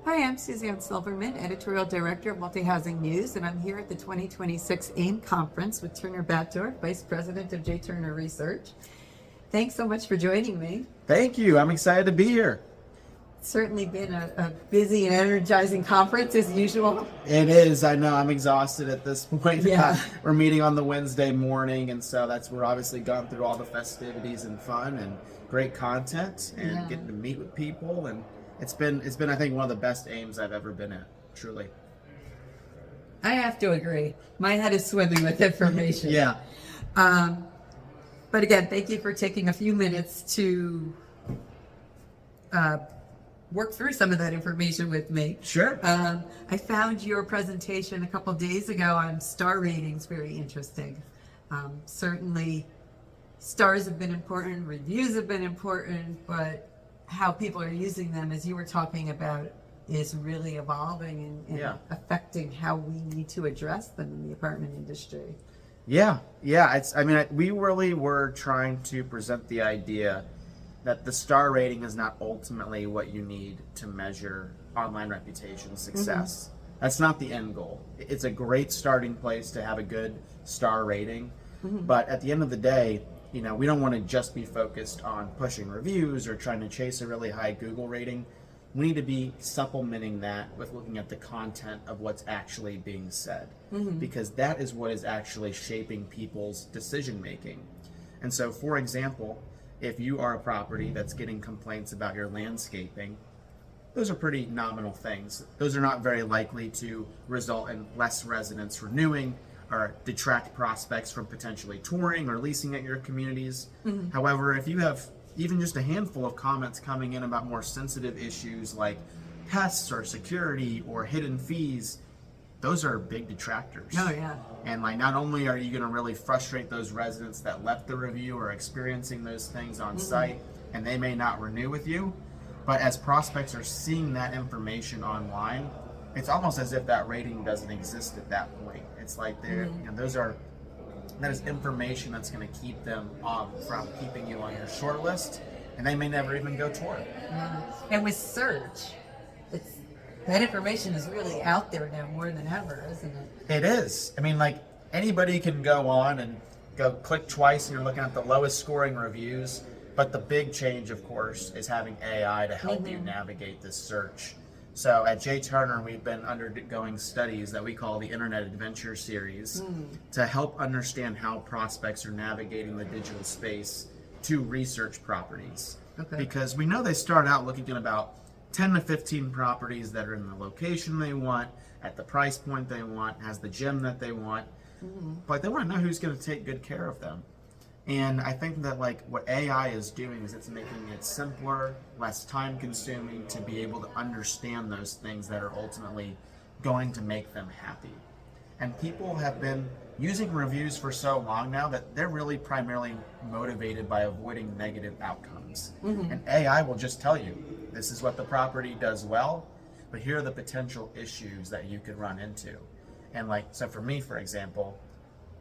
Hi, I'm Suzann Silverman, Editorial Director of Multi-Housing News, and I'm here at the 2026 AIM Conference with Turner Batdorf, Vice President of J. Turner Research. Thanks so much for joining me. Thank you. I'm excited to be here. It's certainly been a busy and energizing conference as usual. It is. I know. I'm exhausted at this point. Yeah. We're meeting on the Wednesday morning, and so we're obviously gone through all the festivities and fun and great content and getting to meet with people, and it's been I think one of the best AIMs I've ever been at. Truly. I have to agree. My head is swimming with information. Yeah. But again, thank you for taking a few minutes to work through some of that information with me. Sure. I found your presentation a couple of days ago on star ratings very interesting. Certainly, stars have been important, reviews have been important, but how people are using them, as you were talking about, is really evolving and affecting how we need to address them in the apartment industry. Yeah. We really were trying to present the idea that the star rating is not ultimately what you need to measure online reputation success. That's not the end goal. It's a great starting place to have a good star rating, but at the end of the day, we don't want to just be focused on pushing reviews or trying to chase a really high Google rating. We need to be supplementing that with looking at the content of what's actually being said, because that is what is actually shaping people's decision making. And so, for example, if you are a property that's getting complaints about your landscaping, those are pretty nominal things. Those are not very likely to result in less residents renewing or detract prospects from potentially touring or leasing at your communities. However, if you have even just a handful of comments coming in about more sensitive issues like pests or security or hidden fees, those are big detractors. Oh, yeah. And not only are you going to really frustrate those residents that left the review or experiencing those things on site, and they may not renew with you, but as prospects are seeing that information online, it's almost as if that rating doesn't exist at that point. It's like that is information that's going to keep them from keeping you on your short list, and they may never even go tour. And with search, that information is really out there now more than ever, isn't it? It is. Anybody can go on and go click twice and you're looking at the lowest scoring reviews, but the big change, of course, is having AI to help you navigate this search. So at J. Turner, we've been undergoing studies that we call the Internet Adventure Series to help understand how prospects are navigating the digital space to research properties. Okay. Because we know they start out looking at about 10 to 15 properties that are in the location they want, at the price point they want, has the gym that they want, but they want to know who's going to take good care of them. And I think that what AI is doing is it's making it simpler, less time consuming to be able to understand those things that are ultimately going to make them happy. And people have been using reviews for so long now that they're really primarily motivated by avoiding negative outcomes. And AI will just tell you, this is what the property does well, but here are the potential issues that you could run into. And so for me, for example,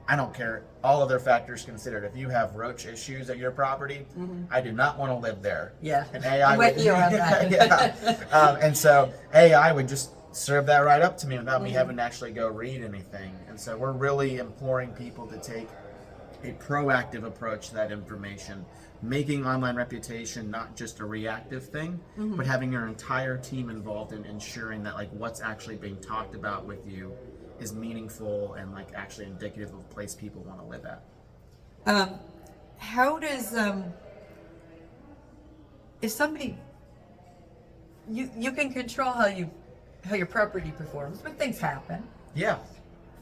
I don't care, all other factors considered. If you have roach issues at your property, I do not want to live there. Yeah, and AI I'm with you on that. And so AI would just serve that right up to me without me having to actually go read anything. And so we're really imploring people to take a proactive approach to that information, making online reputation not just a reactive thing, but having your entire team involved in ensuring that what's actually being talked about with you is meaningful and actually indicative of a place people want to live at. How does if somebody you can control how your property performs, but things happen. Yeah.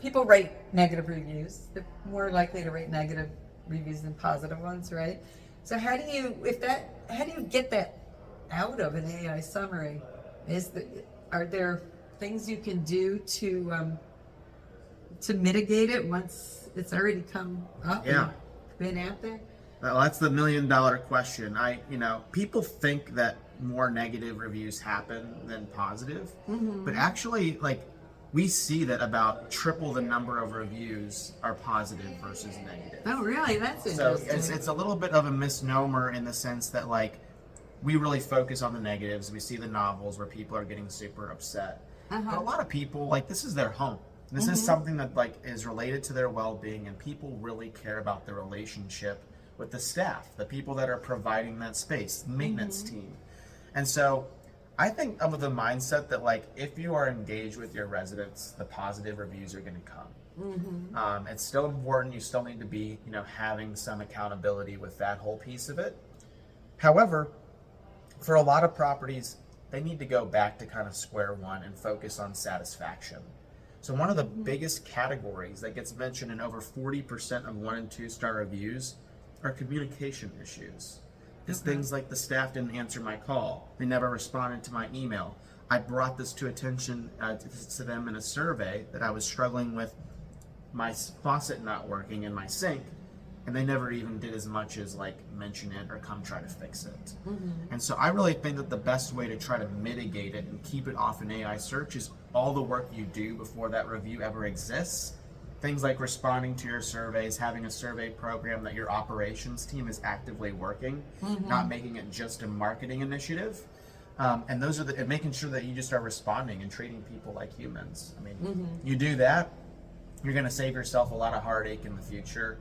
People write negative reviews. They're more likely to write negative reviews than positive ones, right? So how do you get that out of an AI summary? Are there things you can do to mitigate it once it's already come up and been out there? Well, that's the $1 million question. People think that more negative reviews happen than positive, but actually, we see that about triple the number of reviews are positive versus negative. Oh, really? That's interesting. So it's a little bit of a misnomer in the sense that we really focus on the negatives. We see the novels where people are getting super upset. But a lot of people, like, this is their home. This is something that, like, is related to their well-being, and people really care about the relationship with the staff, the people that are providing that space, the maintenance team. And so I think I'm of the mindset that, like, if you are engaged with your residents, the positive reviews are going to come. It's still important. You still need to be, you know, having some accountability with that whole piece of it. However, for a lot of properties, they need to go back to kind of square one and focus on satisfaction. So one of the biggest categories that gets mentioned in over 40% of 1 and 2 star reviews are communication issues. It's things like the staff didn't answer my call. They never responded to my email. I brought this to attention to them in a survey that I was struggling with my faucet not working in my sink, and they never even did as much as like mention it or come try to fix it. And so I really think that the best way to try to mitigate it and keep it off an AI search is all the work you do before that review ever exists. Things like responding to your surveys, having a survey program that your operations team is actively working, not making it just a marketing initiative. And those are and making sure that you just are responding and treating people like humans. I mean, you do that, you're going to save yourself a lot of heartache in the future,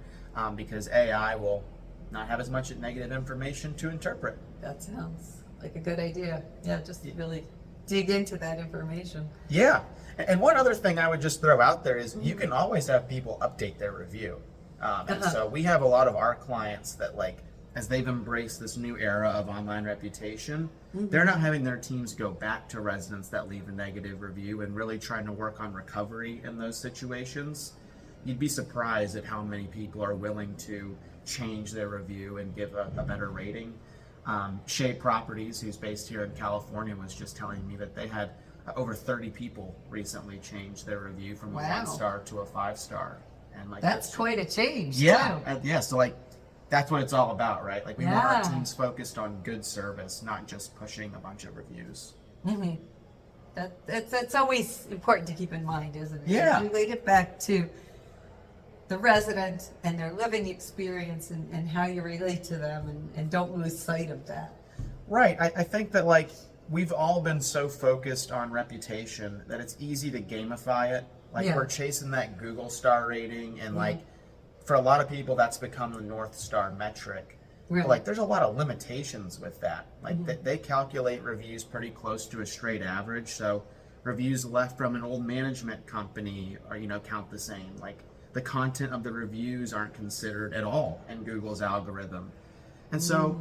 because AI will not have as much negative information to interpret. That sounds like a good idea. Yeah, just really dig into that information. Yeah. And one other thing I would just throw out there is you can always have people update their review. And so we have a lot of our clients that, like, as they've embraced this new era of online reputation, they're not having their teams go back to residents that leave a negative review and really trying to work on recovery in those situations. You'd be surprised at how many people are willing to change their review and give a better rating. Shea Properties, who's based here in California, was just telling me that they had over 30 people recently change their review from a 1 star to a 5 star. And like that's quite a change. Yeah. Too. Yeah. So like that's what it's all about, right? Like we want our teams focused on good service, not just pushing a bunch of reviews. That's always important to keep in mind, isn't it? Yeah. Relate it back to the resident and their living experience and how you relate to them, and don't lose sight of that. Right. I think that, like, we've all been so focused on reputation that it's easy to gamify it. Like we're chasing that Google star rating, and like for a lot of people that's become the North Star metric. But, like, there's a lot of limitations with that. Like they calculate reviews pretty close to a straight average. So reviews left from an old management company are, you know, count the same. Like the content of the reviews aren't considered at all in Google's algorithm. And so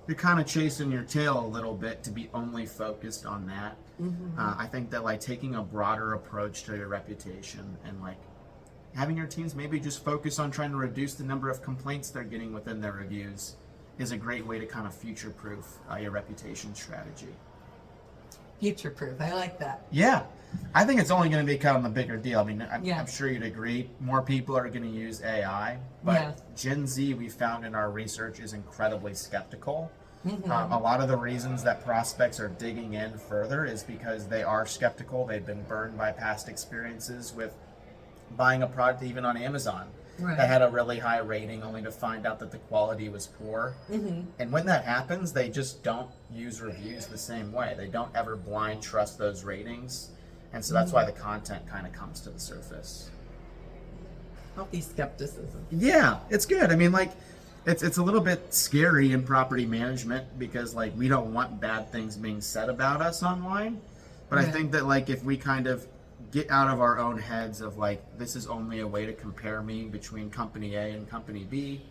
you're kind of chasing your tail a little bit to be only focused on that. I think that, like, taking a broader approach to your reputation and, like, having your teams maybe just focus on trying to reduce the number of complaints they're getting within their reviews is a great way to kind of future-proof your reputation strategy. Future-proof, I like that. Yeah, I think it's only going to become a bigger deal. I mean, I'm sure you'd agree. More people are going to use AI, but Gen Z, we found in our research, is incredibly skeptical. A lot of the reasons that prospects are digging in further is because they are skeptical. They've been burned by past experiences with buying a product even on Amazon that had a really high rating, only to find out that the quality was poor. And when that happens, they just don't use reviews the same way. They don't ever blind trust those ratings. And so that's why the content kind of comes to the surface. Healthy skepticism. Yeah, it's good. I mean, like, it's a little bit scary in property management because, like, we don't want bad things being said about us online. But I think that, like, if we kind of get out of our own heads of, like, this is only a way to compare me between company A and company B,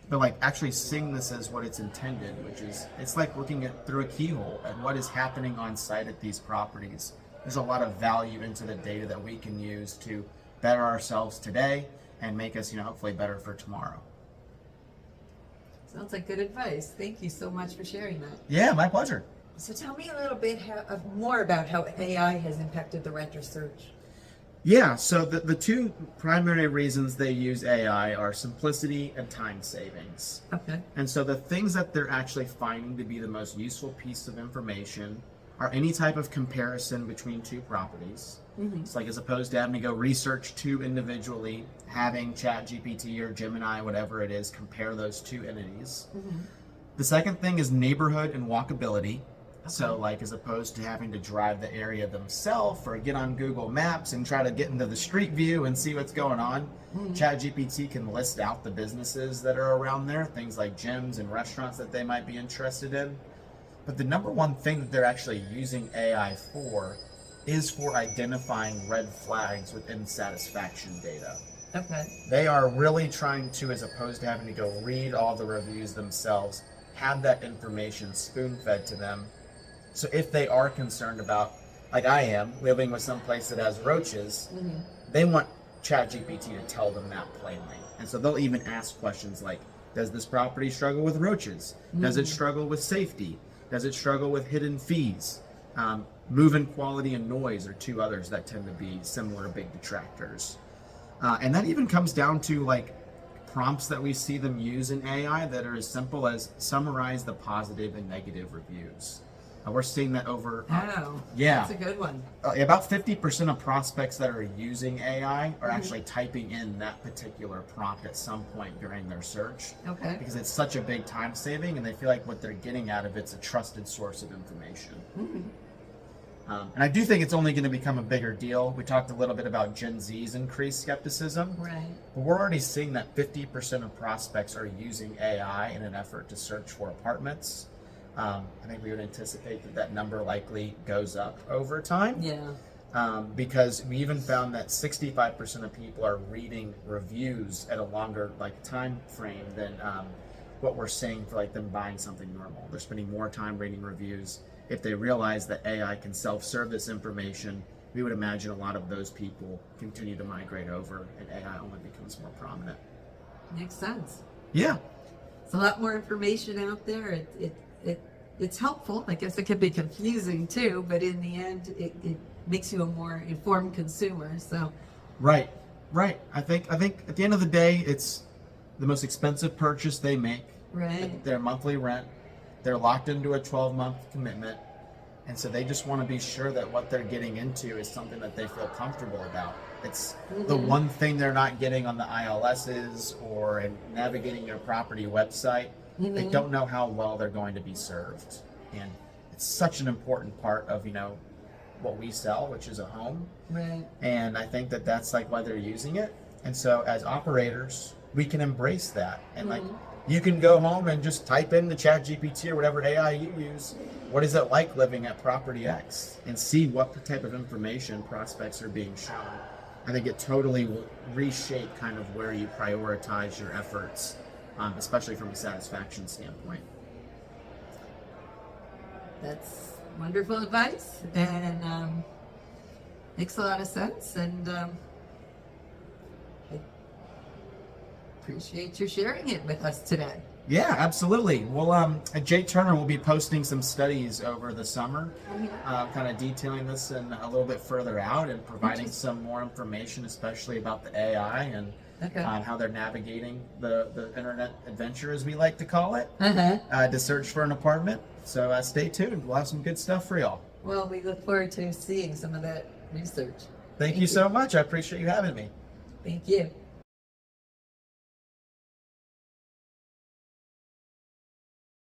but, like, actually seeing this as what it's intended, which is, it's like looking at through a keyhole at what is happening on site at these properties. There's a lot of value into the data that we can use to better ourselves today and make us, you know, hopefully better for tomorrow. Sounds like good advice. Thank you so much for sharing that. Yeah, my pleasure. So tell me a little bit more about how AI has impacted the renter search. Yeah, so the two primary reasons they use AI are simplicity and time savings. Okay. And so the things that they're actually finding to be the most useful piece of information are any type of comparison between two properties. It's like, as opposed to having to go research two individually, having ChatGPT or Gemini, whatever it is, compare those two entities. The second thing is neighborhood and walkability. So, like, as opposed to having to drive the area themselves or get on Google Maps and try to get into the street view and see what's going on, ChatGPT can list out the businesses that are around there, things like gyms and restaurants that they might be interested in. But the number one thing that they're actually using AI for is for identifying red flags within satisfaction data. Okay. They are really trying to, as opposed to having to go read all the reviews themselves, have that information spoon-fed to them. So if they are concerned about, like I am, living with some place that has roaches, they want ChatGPT to tell them that plainly. And so they'll even ask questions like, does this property struggle with roaches? Does it struggle with safety? Does it struggle with hidden fees? Move-in quality and noise are two others that tend to be similar big detractors. And that even comes down to like prompts that we see them use in AI that are as simple as summarize the positive and negative reviews. We're seeing that over. Yeah. That's a good one. About 50% of prospects that are using AI are actually typing in that particular prompt at some point during their search. Okay. Because it's such a big time saving and they feel like what they're getting out of it's a trusted source of information. And I do think it's only going to become a bigger deal. We talked a little bit about Gen Z's increased skepticism. Right. But we're already seeing that 50% of prospects are using AI in an effort to search for apartments. I think we would anticipate that that number likely goes up over time. Yeah. Because we even found that 65% of people are reading reviews at a longer time frame than what we're seeing for them buying something normal. They're spending more time reading reviews. If they realize that AI can self-serve this information, we would imagine a lot of those people continue to migrate over and AI only becomes more prominent. Makes sense. Yeah. It's a lot more information out there. It's helpful. I guess it can be confusing too, but in the end, it makes you a more informed consumer. So. Right. I think at the end of the day, it's the most expensive purchase they make. Right. Their monthly rent. They're locked into a 12-month commitment. And so they just want to be sure that what they're getting into is something that they feel comfortable about. It's the one thing they're not getting on the ILSs or in navigating their property website. They don't know how well they're going to be served. And it's such an important part of, what we sell, which is a home. Right. And I think that that's why they're using it. And so as operators, we can embrace that. And you can go home and just type in the ChatGPT or whatever AI you use. What is it like living at property X? And see what type of information prospects are being shown. I think it totally will reshape kind of where you prioritize your efforts, especially from a satisfaction standpoint. That's wonderful advice and makes a lot of sense. And I appreciate you sharing it with us today. Yeah, absolutely. Well, at Jay Turner, we'll be posting some studies over the summer, kind of detailing this and a little bit further out and providing some more information, especially about the AI and how they're navigating the internet adventure, as we like to call it, to search for an apartment. So stay tuned. We'll have some good stuff for y'all. Well, we look forward to seeing some of that research. Thank you so much. I appreciate you having me. Thank you.